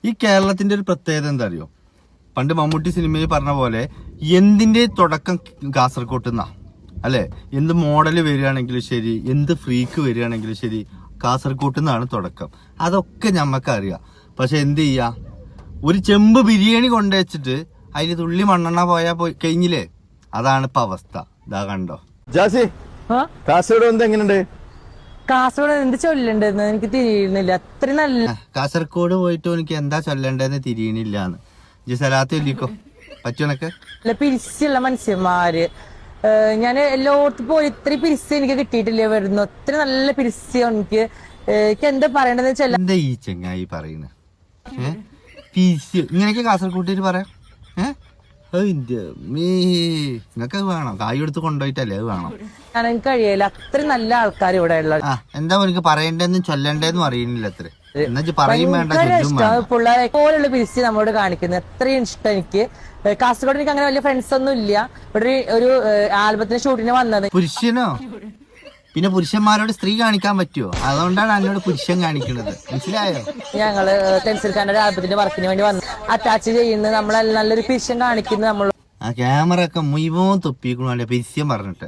ഈ കേരളത്തിന്റെ ഒരു പ്രത്യേകത എന്താ അറിയോ? പണ്ട് മമ്മൂട്ടി സിനിമയിൽ പറഞ്ഞ പോലെ എന്തിന്റെ തുടക്കം കാസർകോട്ട് നിന്നാ അല്ലെ? എന്ത് മോഡല് വരികയാണെങ്കിലും ശരി, എന്ത് ഫ്രീക്ക് വരികയാണെങ്കിലും ശരി, കാസർകോട്ട് നിന്നാണ് തുടക്കം. അതൊക്കെ ഞമ്മക്കറിയാം. പക്ഷെ എന്ത് ചെയ്യാ, ഒരു ചെമ്പ് ബിരിയാണി കൊണ്ടുവച്ചിട്ട് അതിൽ തുള്ളി മണ്ണെണ്ണ പോയി കഴിഞ്ഞില്ലേ? അതാണ് ഇപ്പൊ അവസ്ഥ. ഇതാ കണ്ടോ ജാസി, കാസർഗോഡ് എങ്ങനെയുണ്ട്? കാസർഗോഡ് എന്ത് ചൊല്ലുണ്ടെന്ന് എനിക്ക് തിരിയുന്നില്ല. അത്ര നല്ല കാസർഗോഡ് പോയിട്ട് എനിക്ക് എന്താ ചൊല്ലേണ്ടതെന്ന് തിരിയണില്ലാന്ന്. സലാത്ത് ചൊല്ലിക്കോ, പറ്റുനക്ക്. നല്ല പിരിച്ചുള്ള മനുഷ്യന്മാര്. ഞാൻ എല്ലായിടത്തും പോയി ഇത്രയും പിരിച്ച് എനിക്ക് കിട്ടിയിട്ടില്ല. വരുന്നു അത്ര നല്ല പിരിച്ച്. എനിക്ക് എന്താ പറയണ്ടെന്ന് വെച്ചാൽ എന്താ ഈ ചെങ്ങായി പറയുന്നത്? പിരിച്ച് ഇങ്ങനെയൊക്കെ കാസർഗോട്ടേര് പറയാം. നിങ്ങക്ക് വേണം, കായ് എടുത്ത് കൊണ്ടുപോയിട്ടല്ലേ അത് വേണം. എനിക്ക് കഴിയില്ല. അത്ര നല്ല ആൾക്കാർ ഇവിടെ ഉള്ള. എന്താ എനിക്ക് പറയണ്ടെന്നും ചൊല്ലണ്ടേന്നും അറിയുന്നില്ല. അത്ര എന്നാ പറയും വേണ്ട, പിള്ളേരെ പോലുള്ള പിരിച്ച് നമ്മളോട് കാണിക്കുന്നത് അത്രയും ഇഷ്ടം എനിക്ക്. കാസർഗോഡ് എനിക്ക് അങ്ങനെ വലിയ ഫ്രണ്ട്സ് ഒന്നും ഇല്ല. ഇവിടെ ഒരു ആൽബത്തിന്റെ ഷൂട്ടിന് വന്നത്. പുരുഷനോ? പിന്നെ പുരുഷന്മാരോട് സ്ത്രീ കാണിക്കാൻ പറ്റുമോ? അതുകൊണ്ടാണ് എന്നോട് പുരുഷൻ കാണിക്കുന്നത്, മനസ്സിലായോ? ഞങ്ങള് തെൻസിൽ ഖാന്റെ ഒരു ആൽബത്തിന്റെ വർക്കിന് വേണ്ടി വന്ന് അറ്റാച്ച് ചെയ്യുന്നത് നമ്മളെ നല്ലൊരു പിരിശം കാണിക്കുന്നത്. നമ്മൾ ആ ക്യാമറ ഒക്കെ മുഴുവൻ തൊപ്പിക്കണോ പിരിശ്യം പറഞ്ഞിട്ട്.